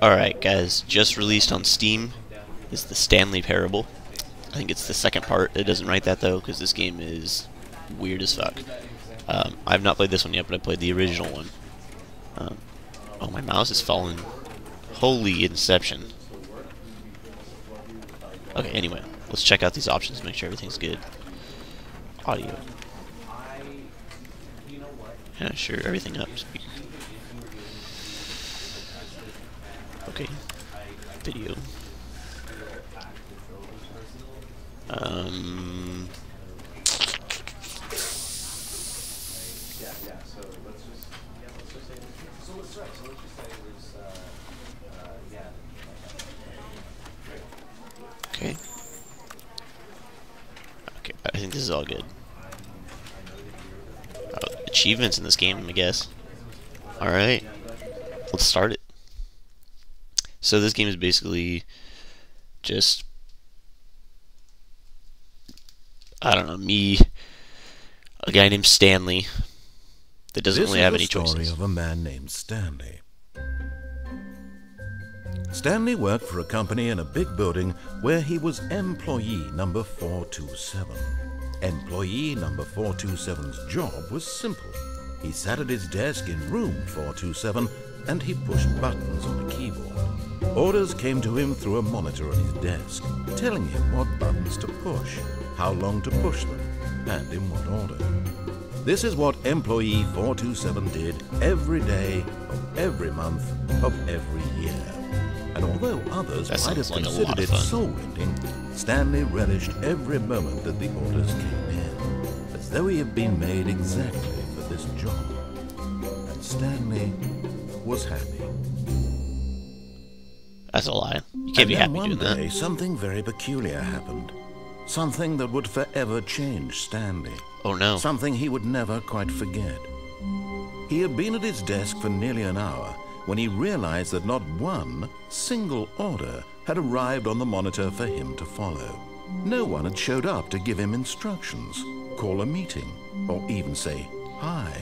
Alright guys, just released on Steam is the Stanley Parable. I think it's the second part. It doesn't write that though, because this game is weird as fuck. I've not played this one yet, but I played the original one. Oh, my mouse is falling. Holy Inception. Okay, anyway, let's check out these options, make sure everything's good. Audio. Yeah, sure, everything up. Speaker. Okay. Video. Okay. Okay, I think this is all good. Achievements in this game, I guess. Alright. Let's start it. So this game is basically just, I don't know, me, a guy named Stanley that doesn't really have any choices. This is the story of a man named Stanley. Stanley worked for a company in a big building where he was employee number 427. Employee number 427's job was simple. He sat at his desk in room 427 and he pushed buttons on a keyboard. Orders came to him through a monitor on his desk, telling him what buttons to push, how long to push them, and in what order. This is what employee 427 did every day of every month of every year. And although others might have considered it soul-rending, Stanley relished every moment that the orders came in, as though he had been made exactly for this job. And Stanley was happy. That's a lie. You can't be happy doing that. One day, something very peculiar happened. Something that would forever change Stanley. Oh no. Something he would never quite forget. He had been at his desk for nearly an hour when he realized that not one single order had arrived on the monitor for him to follow. No one had showed up to give him instructions, call a meeting, or even say hi.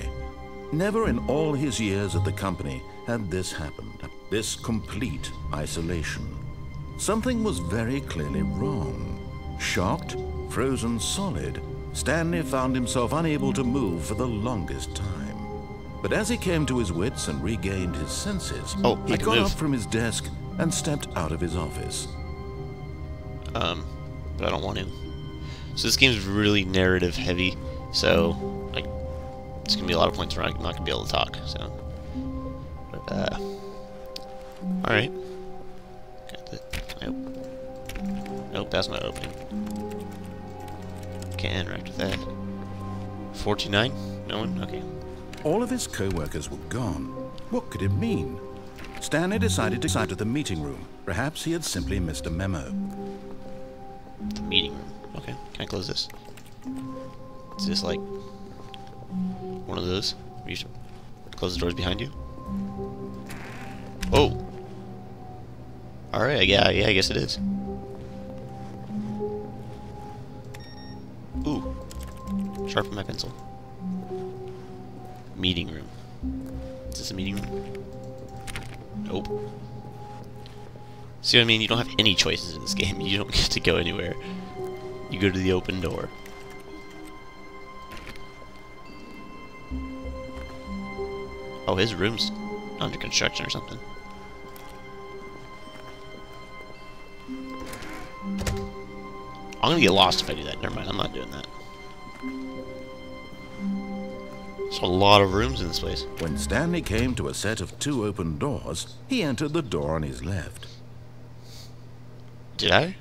Never in all his years at the company had this happened, this complete isolation. Something was very clearly wrong. Shocked, frozen solid, Stanley found himself unable to move for the longest time. But as he came to his wits and regained his senses, he got up from his desk and stepped out of his office. But I don't want to. So this game's really narrative heavy, so like it's gonna be a lot of points where I'm not gonna be able to talk. So, but all right. Got the nope, that's not opening. Can't interact with that. 49? No one? Okay. All of his co-workers were gone. What could it mean? Stanley decided to go to the meeting room. Perhaps he had simply missed a memo. The meeting room. Okay. Can I close this? Is this like one of those? You should close the doors behind you? Oh! Alright, yeah, I guess it is. Ooh. Sharpen my pencil. Meeting room. Is this a meeting room? Nope. See what I mean? You don't have any choices in this game. You don't get to go anywhere. You go to the open door. Oh, his room's under construction or something. I'm gonna get lost if I do that. Never mind, I'm not doing that. There's a lot of rooms in this place. When Stanley came to a set of 2 open doors, he entered the door on his left. Did I?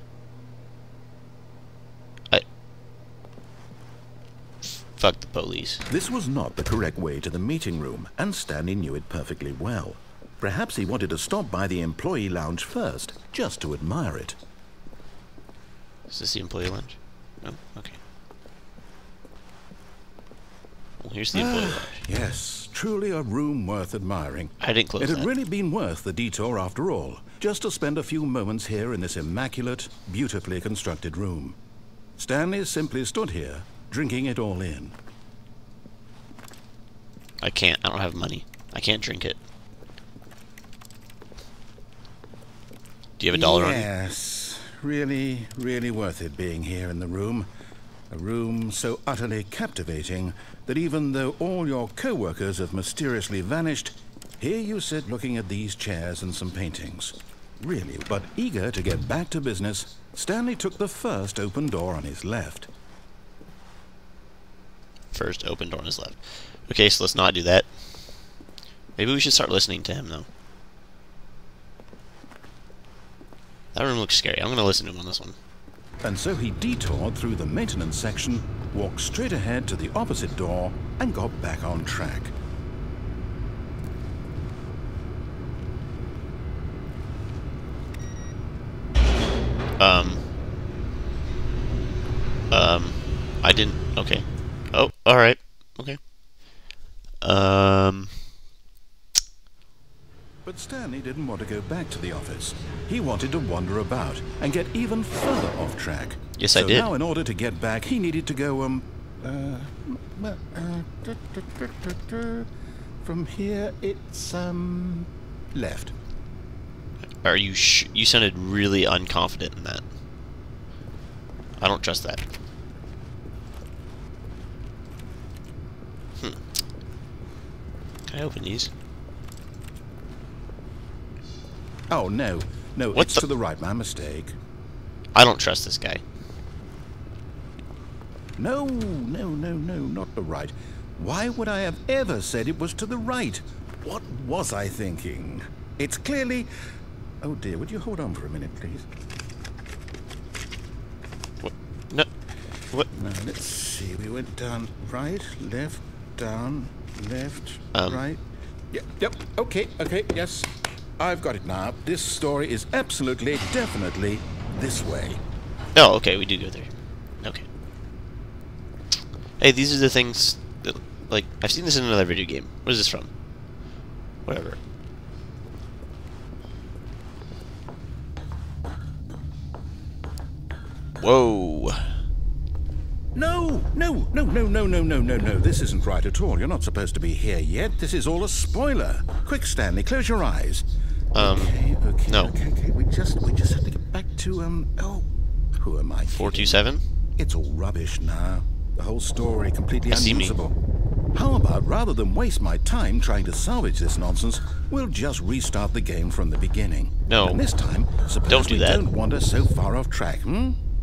Fuck the police. This was not the correct way to the meeting room, and Stanley knew it perfectly well. Perhaps he wanted to stop by the employee lounge first, just to admire it. Is this the employee lounge? No? Okay. Well, here's the employee lounge. Yes, truly a room worth admiring. I didn't close it. It that. had really been worth the detour after all, just to spend a few moments here in this immaculate, beautifully constructed room. Stanley simply stood here, drinking it all in. I can't. I don't have money. I can't drink it. Do you have $1 on you? Yes, really, really worth it being here in the room. A room so utterly captivating that even though all your co-workers have mysteriously vanished, here you sit looking at these chairs and some paintings. Really, but eager to get back to business, Stanley took the first open door on his left. First open door on his left. Okay, so let's not do that. Maybe we should start listening to him, though. That room looks scary. I'm going to listen to him on this one. And so he detoured through the maintenance section, walked straight ahead to the opposite door, and got back on track. I didn't... Okay. Oh, alright. Okay. But Stanley didn't want to go back to the office. He wanted to wander about and get even further off track. Yes, so I did. Now, in order to get back, he needed to go, from here, it's, left. Are you you sounded really unconfident in that. I don't trust that. Can I open these? Oh, no. No, What it's the- to the right. My mistake. I don't trust this guy. No, not the right. Why would I have ever said it was to the right? What was I thinking? It's clearly... Oh dear, would you hold on for a minute, please? What? No. What? Now, let's see. We went down right, left, down, left, right. Yep, okay, yes. I've got it now. This story is absolutely, definitely this way. Oh, okay, we do go there. Okay. Hey, these are the things that, like, I've seen this in another video game. What is this from? Whatever. Whoa. No. This isn't right at all. You're not supposed to be here yet. This is all a spoiler. Quick, Stanley, close your eyes. Okay. No. Okay. We just have to get back to, oh, who am I kidding? 427? It's all rubbish now. The whole story completely I see me. unusable. How about, rather than waste my time trying to salvage this nonsense, we'll just restart the game from the beginning. No. And this time, suppose Don't do we that. don't wander so far off track,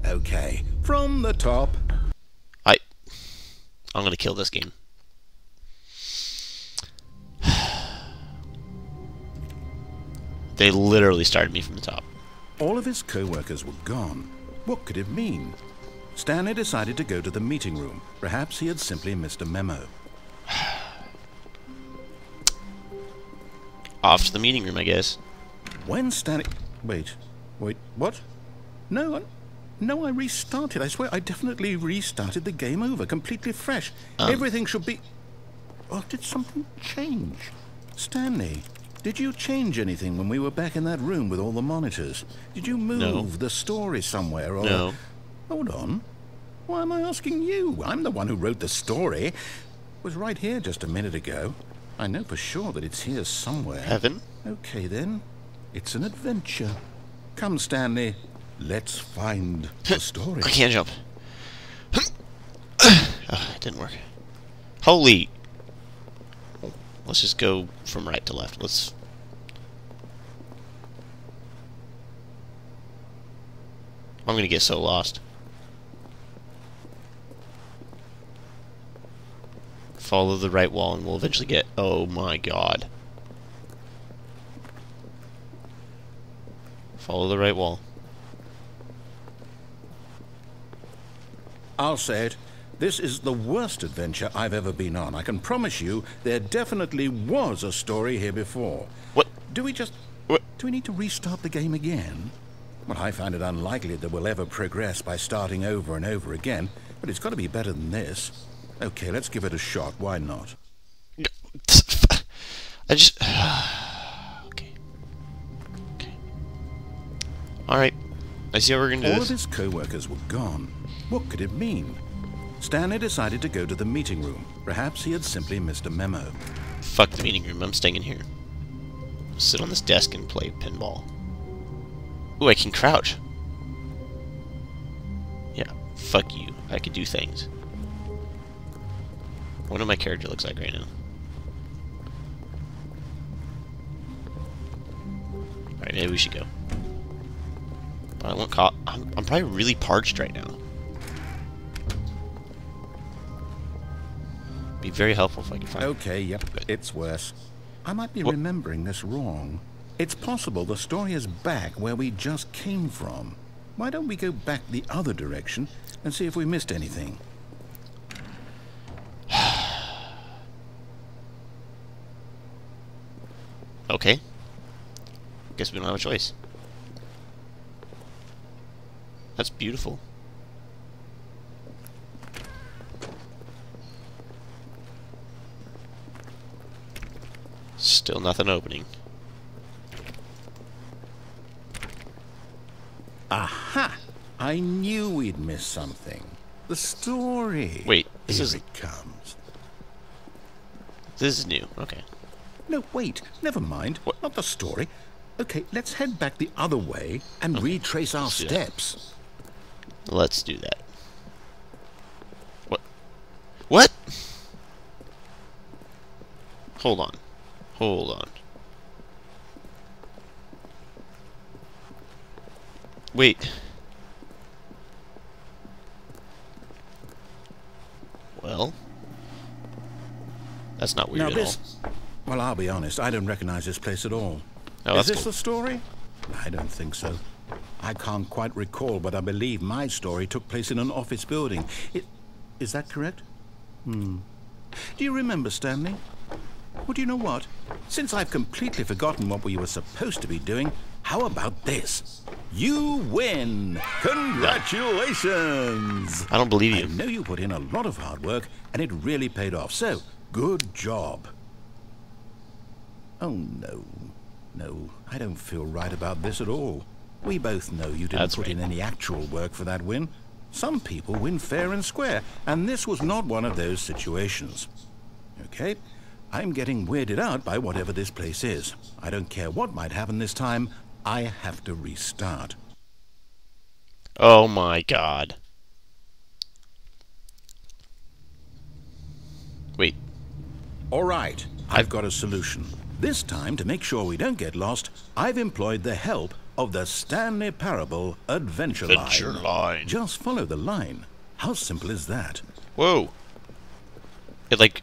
Okay. From the top. I'm gonna kill this game. They literally started me from the top. All of his co-workers were gone. What could it mean? Stanley decided to go to the meeting room. Perhaps he had simply missed a memo. Off to the meeting room, I guess. When Stanley... Wait, what? No, I restarted. I swear, I definitely restarted the game over, completely fresh. Everything should be... Oh, did something change? Stanley, did you change anything when we were back in that room with all the monitors? Did you move the story somewhere, or... No. Hold on. Why am I asking you? I'm the one who wrote the story. It was right here just a minute ago. I know for sure that it's here somewhere. Heaven? Okay, then. It's an adventure. Come, Stanley. Let's find the story. I can't jump. Oh, it didn't work. Holy... Let's just go from right to left. Let's... I'm gonna get so lost. Follow the right wall and we'll eventually get... Oh my god. Follow the right wall. I'll say it. This is the worst adventure I've ever been on. I can promise you there definitely was a story here before. What? Do we need to restart the game again? Well, I find it unlikely that we'll ever progress by starting over and over again, but it's got to be better than this. Okay, let's give it a shot. Why not? I just... Okay. Alright. I see how we're gonna do All of this. his co-workers were gone. What could it mean? Stanley decided to go to the meeting room. Perhaps he had simply missed a memo. Fuck the meeting room. I'm staying in here. Sit on this desk and play pinball. Ooh, I can crouch. Yeah, fuck you. I could do things. I wonder what my character looks like right now. Alright, maybe we should go. But I won't call. I'm probably really parched right now. Be very helpful if I can find. Okay, yep, it's worse. I might be remembering this wrong. It's possible the story is back where we just came from. Why don't we go back the other direction and see if we missed anything? Okay. Guess we don't have a choice. That's beautiful. Still nothing opening. Aha! I knew we'd miss something. The story. Wait, this Here is it comes. This is new. Okay. No, wait. Never mind. What? Not the story. Okay, let's head back the other way and retrace our Let's do that. steps. Let's do that. What? What? Hold on. Hold on. Wait. Well, that's not weird Now at this... all. Well, I'll be honest. I don't recognize this place at all. Oh, Is that's this cool. the story? I don't think so. I can't quite recall, but I believe my story took place in an office building. Is that correct? Do you remember, Stanley? Well, do you know what? Since I've completely forgotten what we were supposed to be doing, how about this? You win! Congratulations! I don't believe I you. know you put in a lot of hard work, and it really paid off, so good job. Oh, no. No, I don't feel right about this at all. We both know you didn't That's put in right. any actual work for that win. Some people win fair and square, and this was not one of those situations. Okay? I'm getting weirded out by whatever this place is. I don't care what might happen this time. I have to restart. Oh my god. Wait. All right, I've got a solution. This time, to make sure we don't get lost, I've employed the help of the Stanley Parable Adventure Line. Just follow the line. How simple is that? Whoa. It like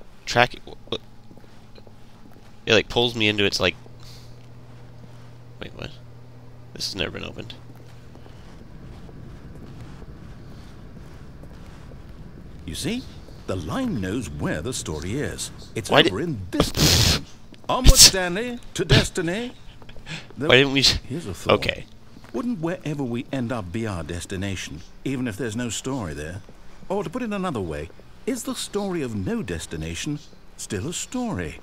it like pulls me into its like. Wait, what? This has never been opened. You see? The line knows where the story is. It's Why over in this direction. Onward, Stanley, to destiny. Though, Why didn't we? here's a thought. Okay. Wouldn't wherever we end up be our destination, even if there's no story there? Or to put it another way, is the story of no destination still a story?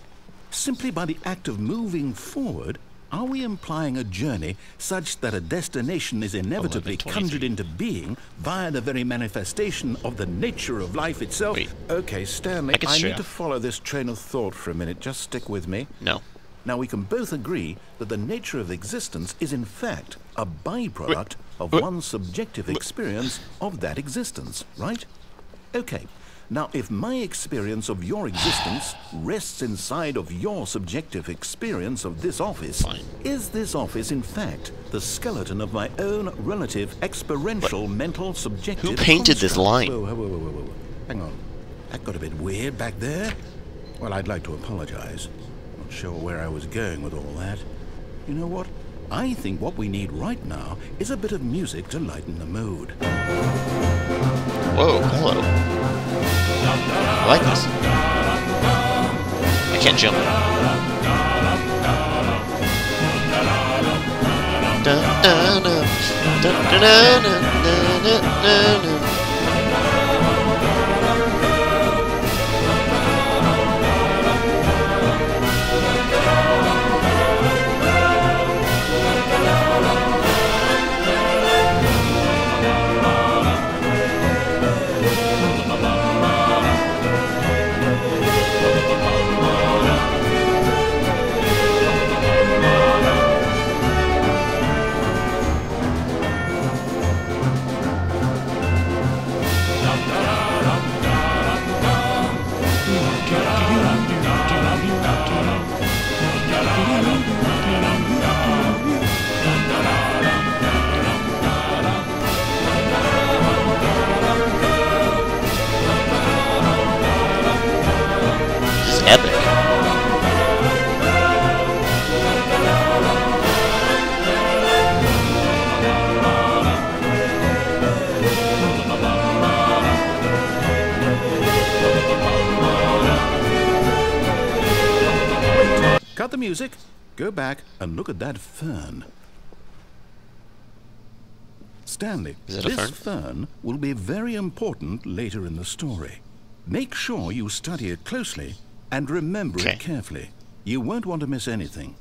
Simply by the act of moving forward, are we implying a journey such that a destination is inevitably 11:23. conjured into being via the very manifestation of the nature of life itself? Wait. Okay, Stanley, I can I stray need to off. follow this train of thought for a minute. Just stick with me. No. Now, we can both agree that the nature of existence is in fact a byproduct of Wait. one's subjective experience of that existence, right? Okay. Now, if my experience of your existence rests inside of your subjective experience of this office, Fine. is this office in fact the skeleton of my own relative experiential mental subjective Who painted this construct? line? Whoa. Hang on. That got a bit weird back there. Well, I'd like to apologize. Not sure where I was going with all that. You know what? I think what we need right now is a bit of music to lighten the mood. Whoa. Hello. I like this. I can't jump. Dun, dun, dun. Dun, dun, dun, dun, dun, dun, dun. music. Go back and look at that fern. Stanley, Is that a this fern? fern will be very important later in the story. Make sure you study it closely and remember Okay. it carefully. You won't want to miss anything.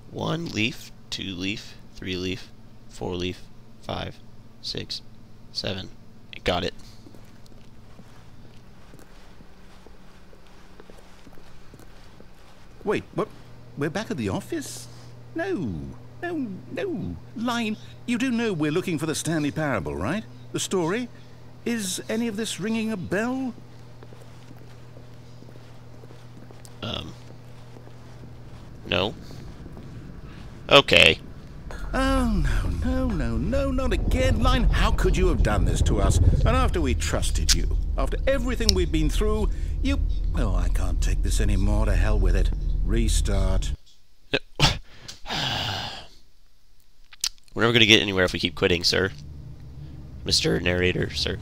1 leaf, 2 leaf, 3 leaf, 4 leaf, 5, 6, 7. Got it. Wait, what? We're back at the office? No. Line, you do know we're looking for the Stanley Parable, right? The story? Is any of this ringing a bell? No. Okay. Oh, no, not again. Line, how could you have done this to us? And after we trusted you, after everything we've been through, you... Oh, I can't take this anymore. To hell with it. Restart. We're never going to get anywhere if we keep quitting, sir. Mr. Narrator, sir.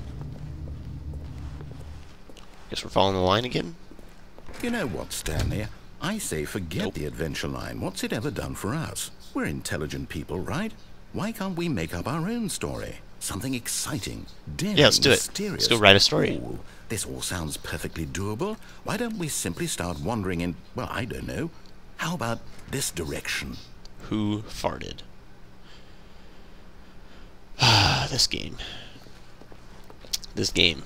Guess we're following the line again? You know what, Stanley? I say forget the adventure line. What's it ever done for us? We're intelligent people, right? Why can't we make up our own story? Something exciting, daring, Yeah, let's do it. mysterious. Let's go write a story. Ooh, this all sounds perfectly doable. Why don't we simply start wandering in, well, I don't know. How about this direction? Who farted? This game. This game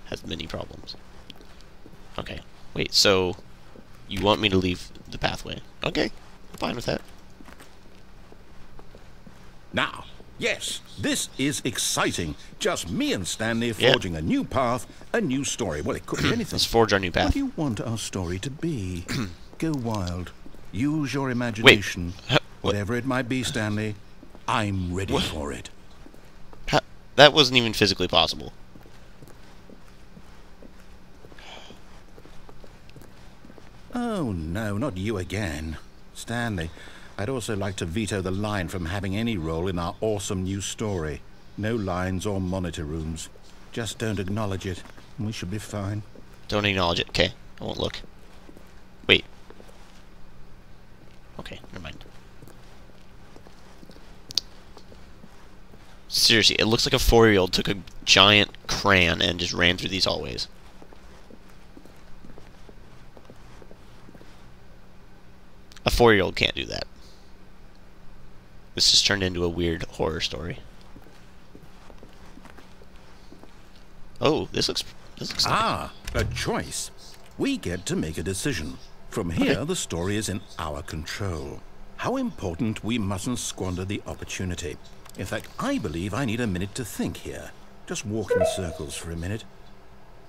has many problems. Okay. Wait, so you want me to leave the pathway? Okay, I'm fine with that. Now, yes, this is exciting. Just me and Stanley forging a new path, a new story. Well, it could be anything. Let's forge our new What path. do you want our story to be? Go wild. Use your imagination. What? Whatever it might be, Stanley, I'm ready for it. That wasn't even physically possible. Oh, no, not you again. Stanley, I'd also like to veto the line from having any role in our awesome new story. No lines or monitor rooms. Just don't acknowledge it, and we should be fine. Don't acknowledge it. Okay, I won't look. Wait. Okay, never mind. Seriously, it looks like a 4-year-old took a giant crayon and just ran through these hallways. A 4-year-old can't do that. This just turned into a weird horror story. Oh, this looks Ah, a choice. We get to make a decision. From here, the story is in our control. How important we mustn't squander the opportunity. In fact, I believe I need a minute to think here. Just walk in circles for a minute.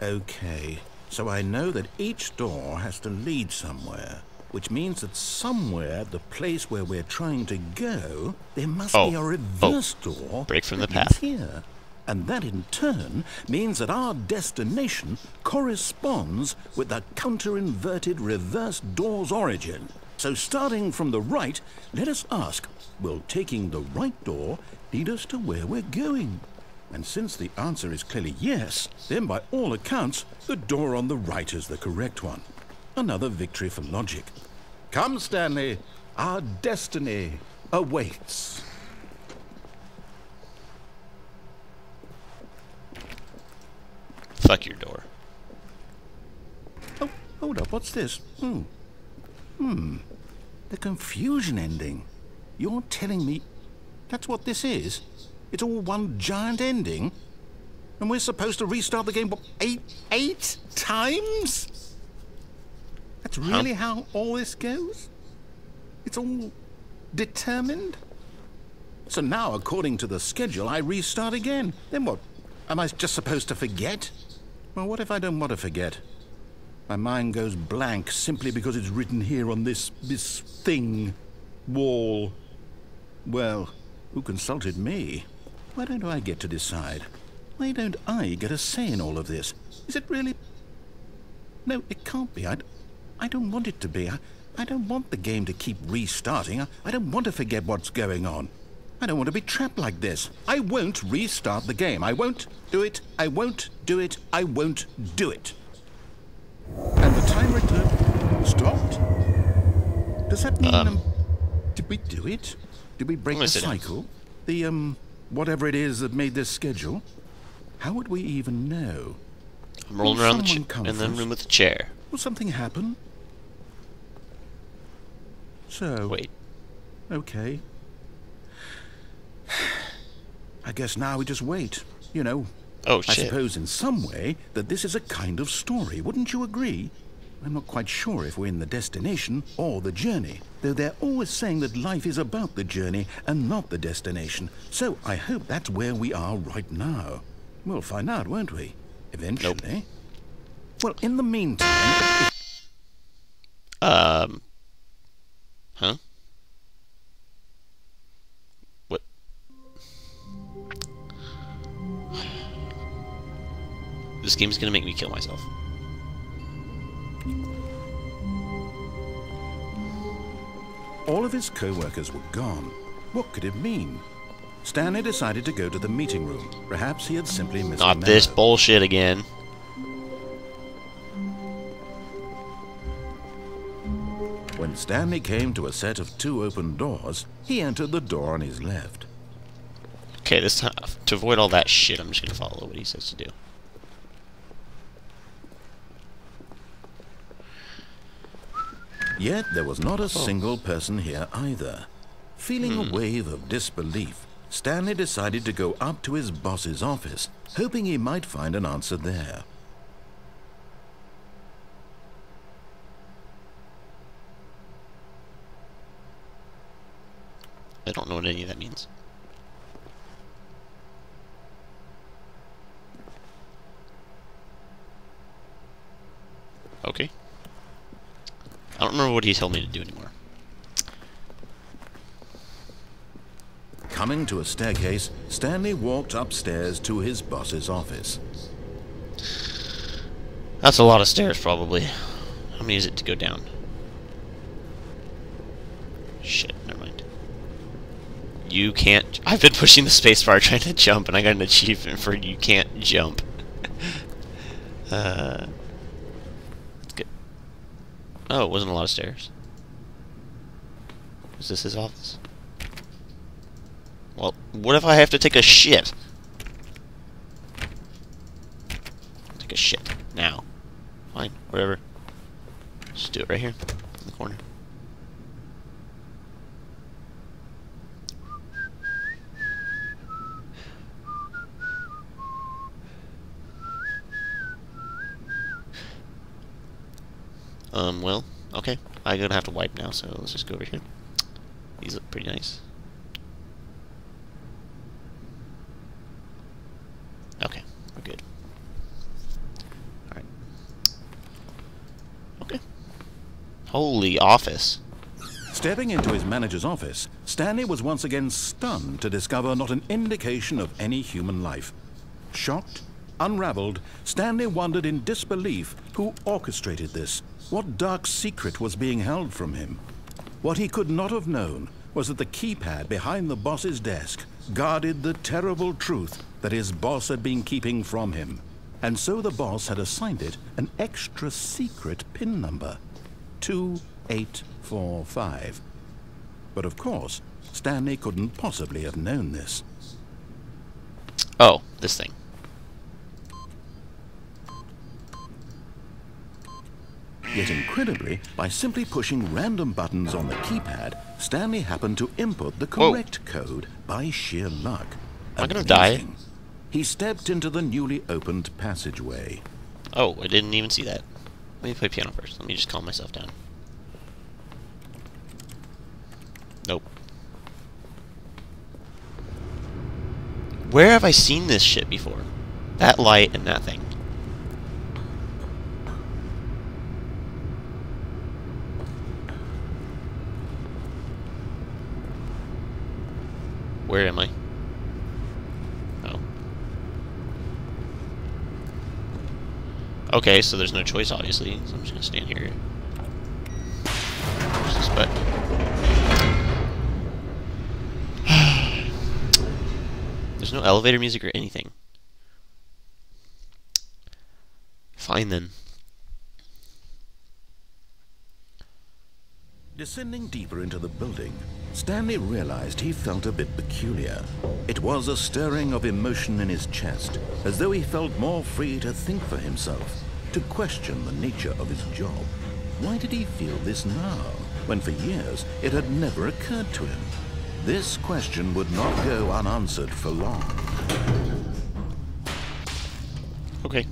Okay, so I know that each door has to lead somewhere, which means that somewhere, the place where we're trying to go, there must be a reverse door. Break from the that path. leads here. And that in turn means that our destination corresponds with the counter-inverted reverse door's origin. So starting from the right, let us ask, will taking the right door lead us to where we're going? And since the answer is clearly yes, then by all accounts, the door on the right is the correct one. Another victory for logic. Come, Stanley, our destiny awaits. Fuck your door. Oh, hold up, what's this? The confusion ending. You're telling me that's what this is? It's all one giant ending? And we're supposed to restart the game, what, eight times? That's really how all this goes? It's all determined? So now, according to the schedule, I restart again. Then what? Am I just supposed to forget? Well, what if I don't want to forget? My mind goes blank simply because it's written here on this thing, wall. Well, who consulted me? Why don't I get to decide? Why don't I get a say in all of this? Is it really... No, it can't be. I don't want it to be. I don't want the game to keep restarting. I don't want to forget what's going on. I don't want to be trapped like this. I won't restart the game. I won't do it. I won't do it. I won't do it. And the timer stopped. Does that mean, did we do it? Did we break I'm gonna the sit down. cycle? The, whatever it is that made this schedule? How would we even know? I'm rolling Will around someone come in the first? room with the chair. Will something happen? So, Wait. okay. I guess now we just wait. You know, Oh, I shit. suppose in some way that this is a kind of story, wouldn't you agree? I'm not quite sure if we're in the destination or the journey, though they're always saying that life is about the journey and not the destination. So I hope that's where we are right now. We'll find out, won't we? Eventually. Nope. Well, in the meantime... Huh? What? This game's gonna make me kill myself. All of his co-workers were gone. What could it mean? Stanley decided to go to the meeting room. Perhaps he had simply missed a Not memo. this bullshit again. When Stanley came to a set of 2 open doors, he entered the door on his left. Okay, this time, to avoid all that shit, I'm just gonna follow what he says to do. Yet there was not a single person here either. Feeling a wave of disbelief, Stanley decided to go up to his boss's office, hoping he might find an answer there. I don't know what any of that means. Okay. I don't remember what he told me to do anymore. Coming to a staircase, Stanley walked upstairs to his boss's office. That's a lot of stairs, probably. How many is it to go down? Shit, never mind. You can't... I've been pushing the spacebar trying to jump, and I got an achievement for you can't jump. That's good. Oh, it wasn't a lot of stairs. Is this his office? Well, what if I have to take a shit? Take a shit. Now. Fine, whatever. Just do it right here, in the corner. Well, okay. I'm gonna have to wipe now, so let's just go over here. These look pretty nice. Okay, we're good. Alright. Okay. Holy office. Stepping into his manager's office, Stanley was once again stunned to discover not an indication of any human life. Shocked, unraveled, Stanley wondered in disbelief who orchestrated this. What dark secret was being held from him? What he could not have known was that the keypad behind the boss's desk guarded the terrible truth that his boss had been keeping from him. And so the boss had assigned it an extra secret PIN number, 2845. But of course, Stanley couldn't possibly have known this. Oh, this thing. Yet incredibly, by simply pushing random buttons on the keypad, Stanley happened to input the correct code by sheer luck. Am I gonna die? Amazing. He stepped into the newly opened passageway. Oh, I didn't even see that. Let me play piano first. Let me just calm myself down. Nope. Where have I seen this shit before? That light and that thing. Where am I? Oh. Okay, so there's no choice, obviously. So I'm just gonna stand here. Push this button. There's no elevator music or anything. Fine then. Descending deeper into the building, Stanley realized he felt a bit peculiar. It was a stirring of emotion in his chest, as though he felt more free to think for himself, to question the nature of his job. Why did he feel this now, when for years it had never occurred to him? This question would not go unanswered for long. Okay.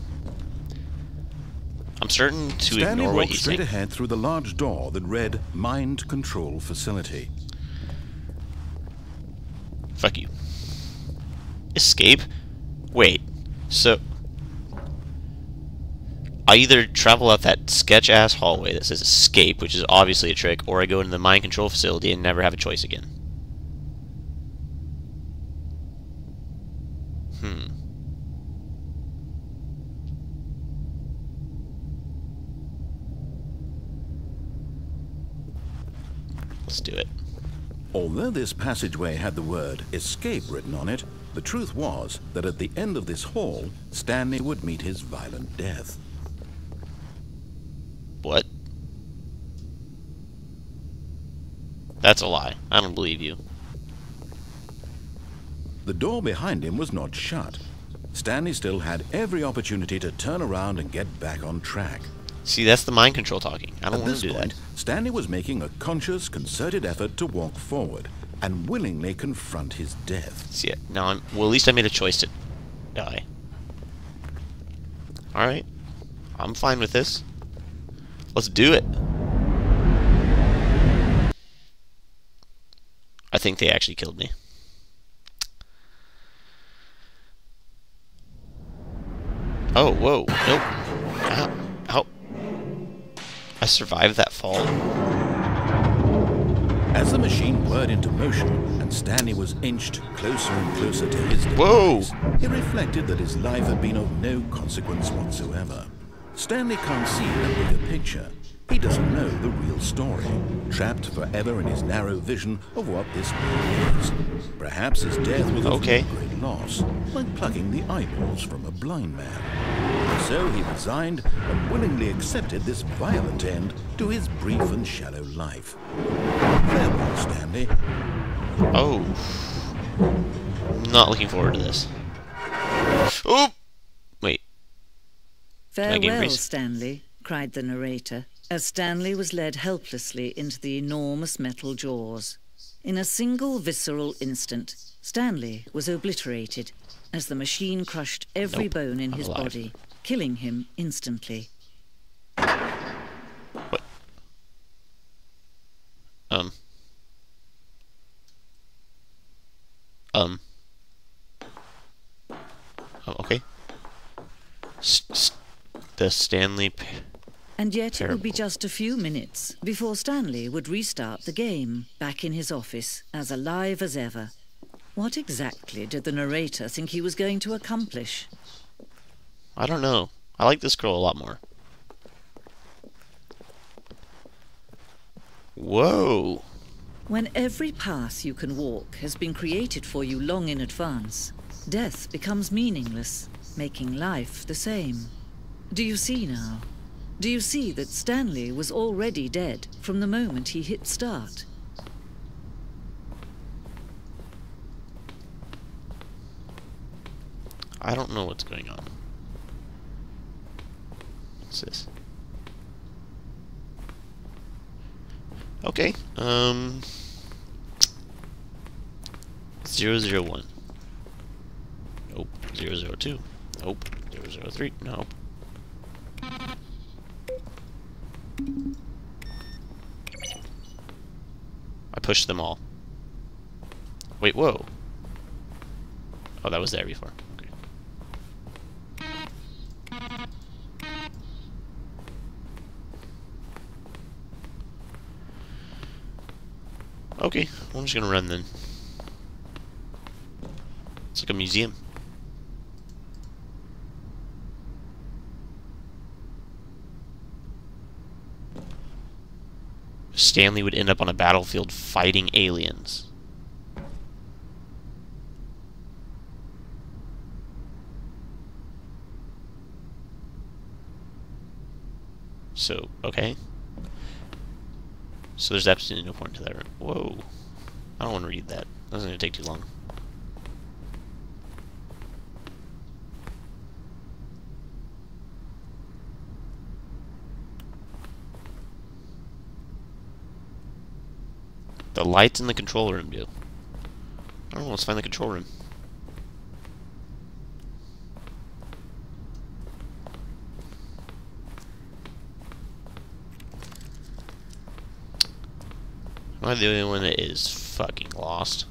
I'm certain to Stanley ignore what walked he's straight saying. ahead through the large door that read Mind Control Facility. Fuck you. Escape? Wait. So... I either travel out that sketch-ass hallway that says escape, which is obviously a trick, or I go into the mind control facility and never have a choice again. Let's do it. Although this passageway had the word escape written on it, the truth was that at the end of this hall, Stanley would meet his violent death. What? That's a lie. I don't believe you. The door behind him was not shut. Stanley still had every opportunity to turn around and get back on track. See, that's the mind control talking. I don't At want this to do point, that. Stanley was making a conscious, concerted effort to walk forward and willingly confront his death. See, now well, at least I made a choice to die. Alright. I'm fine with this. Let's do it. I think they actually killed me. Oh, whoa. Nope. Ow. Ow. I survived that fall. As the machine whirred into motion and Stanley was inched closer and closer to his Whoa! demise, he reflected that his life had been of no consequence whatsoever. Stanley can't see the bigger picture. He doesn't know the real story, trapped forever in his narrow vision of what this world is. Perhaps his death was of no great loss, like plucking the eyeballs from a blind man. So he resigned and willingly accepted this violent end to his brief and shallow life. Farewell, Stanley. Oh. Not looking forward to this. Oh! Wait. Farewell, Stanley, cried the narrator, as Stanley was led helplessly into the enormous metal jaws. In a single visceral instant, Stanley was obliterated as the machine crushed every bone in his body, killing him instantly. What? Okay. The Stanley... And yet it would be just a few minutes before Stanley would restart the game, back in his office, as alive as ever. What exactly did the narrator think he was going to accomplish? I don't know. I like this girl a lot more. Whoa! When every path you can walk has been created for you long in advance, death becomes meaningless, making life the same. Do you see now? Do you see that Stanley was already dead from the moment he hit start? I don't know what's going on. What's this? Okay, 001. Nope. 002. Nope. 003. Nope. I pushed them all. Wait, whoa. Oh, that was there before. Okay. Okay, well, I'm just gonna run then. It's like a museum. Stanley would end up on a battlefield fighting aliens. So, okay. So there's absolutely no point to that. Whoa. I don't want to read that. That's going to take too long. The lights in the control room do. I don't know, let's find the control room. Am I the only one that is fucking lost?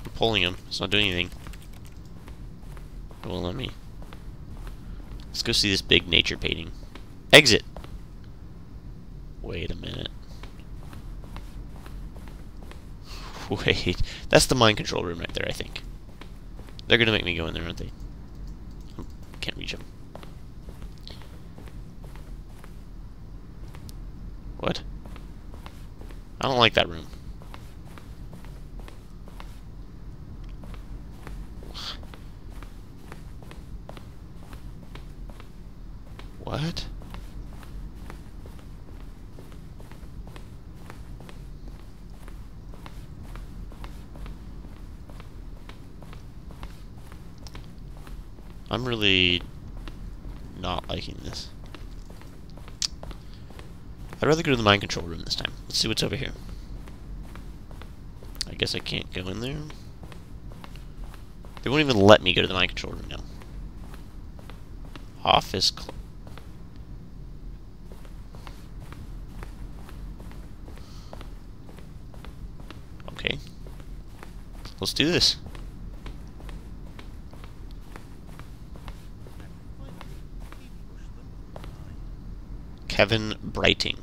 I'm pulling him. It's not doing anything. It won't let me. Let's go see this big nature painting. Exit! Wait a minute. Wait, that's the mind control room right there, I think. They're gonna make me go in there, aren't they? Can't reach them. What? I don't like that room. What? I'm really not liking this. I'd rather go to the mind control room this time. Let's see what's over here. I guess I can't go in there. They won't even let me go to the mind control room now. Office closed. Okay. Let's do this. Kevin Brighting.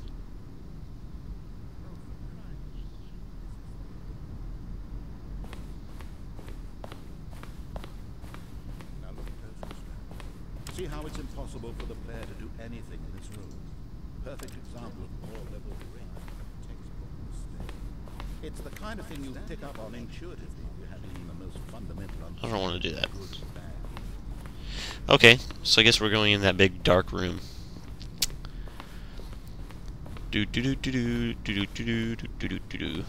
Now look closer. See how it's impossible for the player to do anything in this room. Perfect example of poor-level textbook mistake. It's the kind of thing you pick up on intuitively if you have even the most fundamental. I don't want to do that. Okay, so I guess we're going in that big dark room. Do do do do do do do do do do do.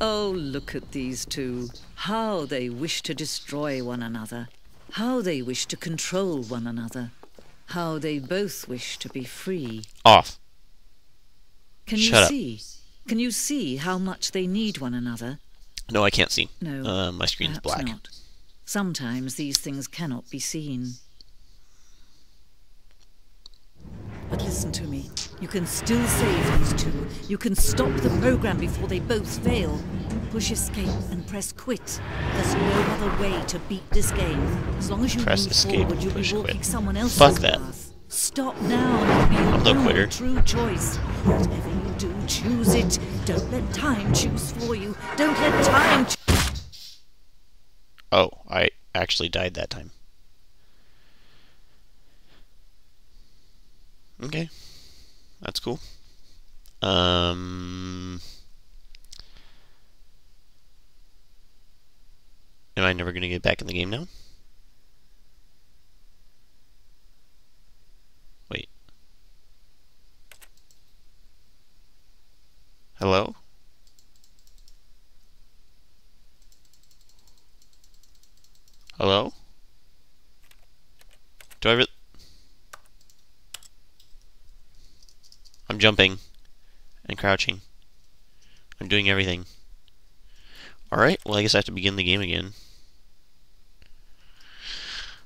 Oh, look at these two. How they wish to destroy one another. How they wish to control one another. How they both wish to be free. Off. Can you see? Can you see how much they need one another? No, I can't see. No. My screen's black. Not. Sometimes these things cannot be seen. But listen to me. You can still save these two. You can stop the program before they both fail. Push escape and press quit. There's no other way to beat this game. As long as you Press move escape forward, and you'll be push walking quit. someone else's Fuck that. path. Stop now and it'll I'm be no your quitter. true choice. Whatever you do, choose it. Don't let time choose for you. Don't let time Oh, I actually died that time. Okay. That's cool. Am I never gonna get back in the game now? Wait. Hello? Hello? Do I I'm jumping and crouching. I'm doing everything. Alright, well I guess I have to begin the game again.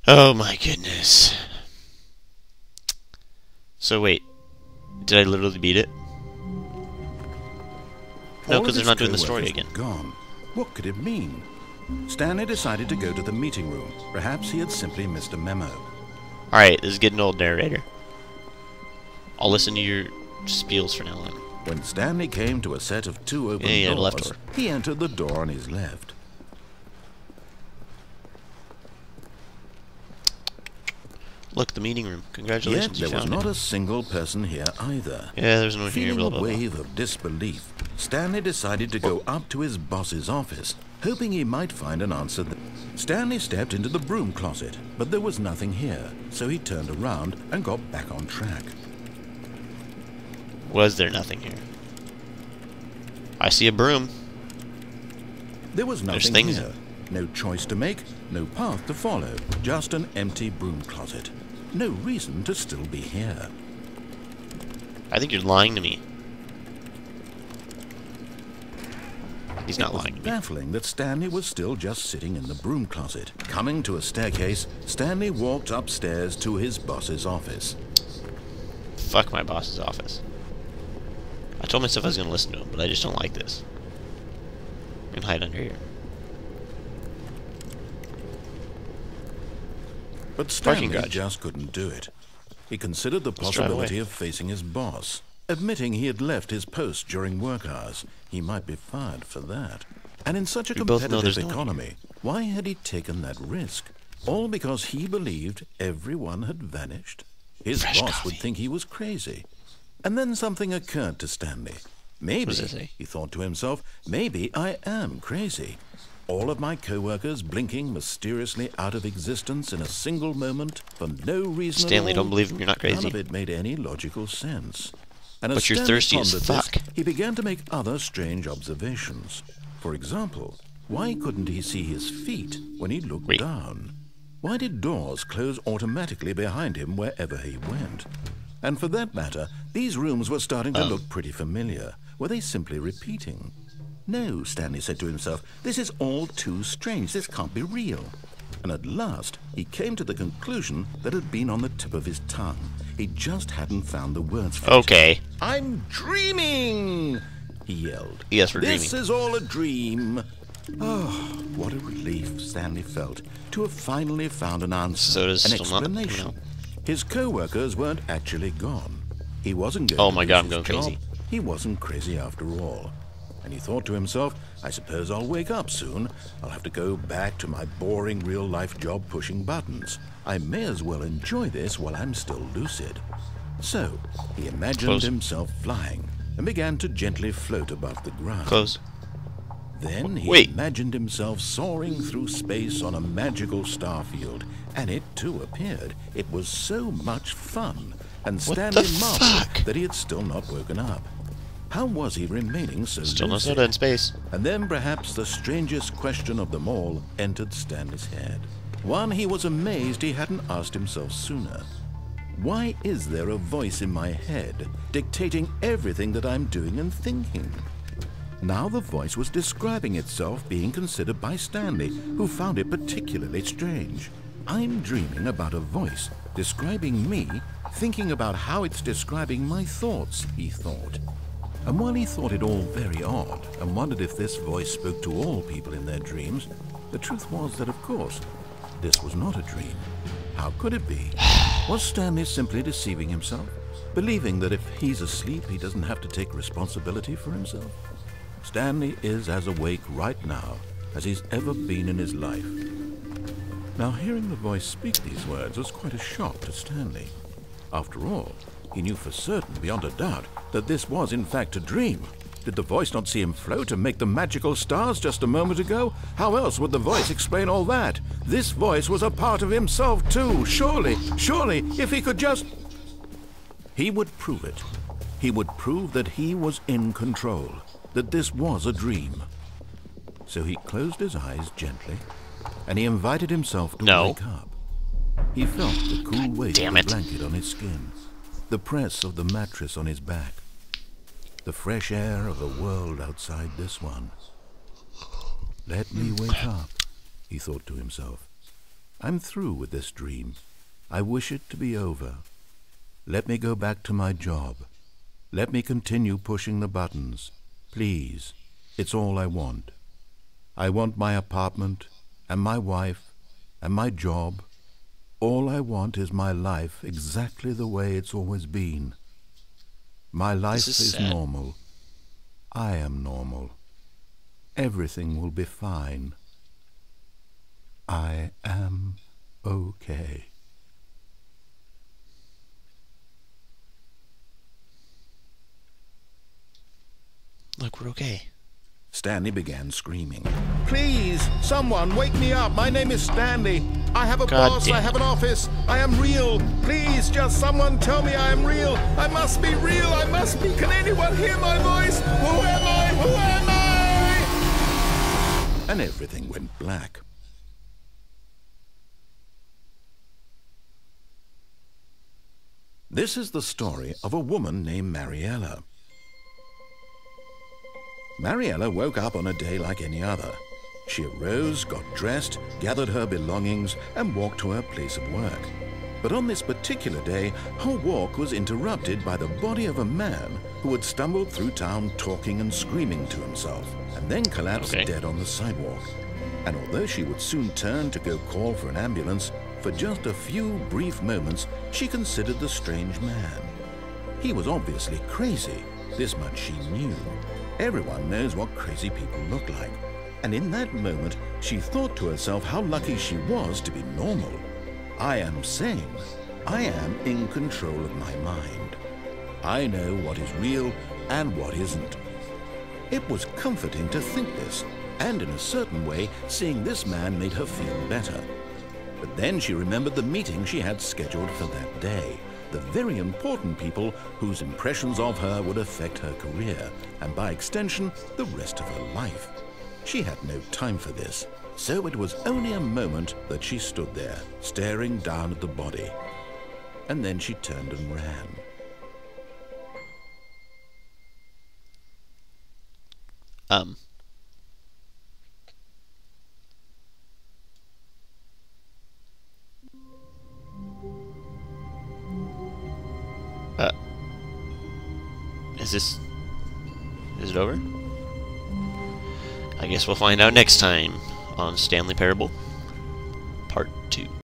Oh my goodness. So wait, did I literally beat it? No, because they're not doing the story again. Gone. What could it mean? Stanley decided to go to the meeting room. Perhaps he had simply missed a memo. Alright, this is getting old, narrator. I'll listen to your spiels for now on. When Stanley came to a set of two open left doors, door. he entered the door on his left. Look, the meeting room. Yet Congratulations, there you was found not it. a single person here either. Yeah, there's no one here, Feeling blah, a blah, blah. wave of disbelief, Stanley decided to go up to his boss's office, hoping he might find an answer there. Stanley stepped into the broom closet, but there was nothing here, so he turned around and got back on track. Was there nothing here? I see a broom. There was There's nothing things. here. No choice to make, no path to follow, just an empty broom closet. No reason to still be here. I think you're lying to me. He's not It was lying to me. baffling that Stanley was still just sitting in the broom closet. Coming to a staircase, Stanley walked upstairs to his boss's office. Fuck my boss's office. I told myself I was going to listen to him, but I just don't like this. I'm going to hide under here. But Parking Stanley garage. just couldn't do it. He considered the Let's drive possibility away. of facing his boss. Admitting he had left his post during work hours, he might be fired for that. And in such a We both know competitive there's no one economy, why had he taken that risk? All because he believed everyone had vanished? His Fresh boss coffee. would think he was crazy. And then something occurred to Stanley. Maybe, What does it say? he thought to himself, maybe I am crazy. All of my co-workers blinking mysteriously out of existence in a single moment for no reason Stanley, at all. don't believe him. You're not crazy. None of it made any logical sense. And as But you're Stanley thirsty as pondered this, fuck. he began to make other strange observations. For example, why couldn't he see his feet when he looked Wait. down? Why did doors close automatically behind him wherever he went? And for that matter, these rooms were starting to look pretty familiar. Were they simply repeating? No, Stanley said to himself, this is all too strange. This can't be real. And at last, he came to the conclusion that had been on the tip of his tongue. He just hadn't found the words for it. Okay. I'm dreaming, he yelled. Yes, we're This dreaming. is all a dream. Oh, what a relief Stanley felt to have finally found an answer, So does an still not, explanation. you know. His co-workers weren't actually gone. He wasn't going Oh to my lose God, I'm his going job. crazy. He wasn't crazy after all. And he thought to himself, I suppose I'll wake up soon. I'll have to go back to my boring real-life job pushing buttons. I may as well enjoy this while I'm still lucid. So, he imagined Close. himself flying and began to gently float above the ground. Close. Then he Wait. imagined himself soaring through space on a magical star field, and it too appeared. It was so much fun, and What Stanley the marveled fuck? that he had still not woken up. How was he remaining so Still no lucid? soda in space. And then perhaps the strangest question of them all entered Stanley's head. One he was amazed he hadn't asked himself sooner. Why is there a voice in my head dictating everything that I'm doing and thinking? Now the voice was describing itself being considered by Stanley, who found it particularly strange. I'm dreaming about a voice describing me, thinking about how it's describing my thoughts, he thought. And while he thought it all very odd and wondered if this voice spoke to all people in their dreams, the truth was that, of course, this was not a dream. How could it be? Was Stanley simply deceiving himself, believing that if he's asleep, he doesn't have to take responsibility for himself? Stanley is as awake right now as he's ever been in his life. Now, hearing the voice speak these words was quite a shock to Stanley. After all, he knew for certain, beyond a doubt, that this was in fact a dream. Did the voice not see him float and make the magical stars just a moment ago? How else would the voice explain all that? This voice was a part of himself too. Surely, if he could just... He would prove it. He would prove that he was in control, that this was a dream. So he closed his eyes gently, and he invited himself to wake up. He felt the cool weight of the blanket on his skin, the press of the mattress on his back, the fresh air of a world outside this one. Let me wake up, he thought to himself. I'm through with this dream. I wish it to be over. Let me go back to my job. Let me continue pushing the buttons. Please, it's all I want. I want my apartment, and my wife, and my job. All I want is my life exactly the way it's always been. My life is normal. I am normal. Everything will be fine. I am okay. Look, we're okay. Stanley began screaming. Please, someone, wake me up. My name is Stanley. I have a boss, I have an office. I am real. Please, just someone tell me I am real. I must be real. I must be. Can anyone hear my voice? Who am I? Who am I? And everything went black. This is the story of a woman named Mariella. Mariella woke up on a day like any other. She arose, got dressed, gathered her belongings, and walked to her place of work. But on this particular day, her walk was interrupted by the body of a man who had stumbled through town talking and screaming to himself, and then collapsed dead on the sidewalk. And although she would soon turn to go call for an ambulance, for just a few brief moments, she considered the strange man. He was obviously crazy. This much she knew. Everyone knows what crazy people look like. And in that moment, she thought to herself how lucky she was to be normal. I am sane. I am in control of my mind. I know what is real and what isn't. It was comforting to think this, and in a certain way, seeing this man made her feel better. But then she remembered the meeting she had scheduled for that day. The very important people whose impressions of her would affect her career, and by extension, the rest of her life. She had no time for this, so it was only a moment that she stood there, staring down at the body. And then she turned and ran. Is it over? I guess we'll find out next time on Stanley Parable, Part 2.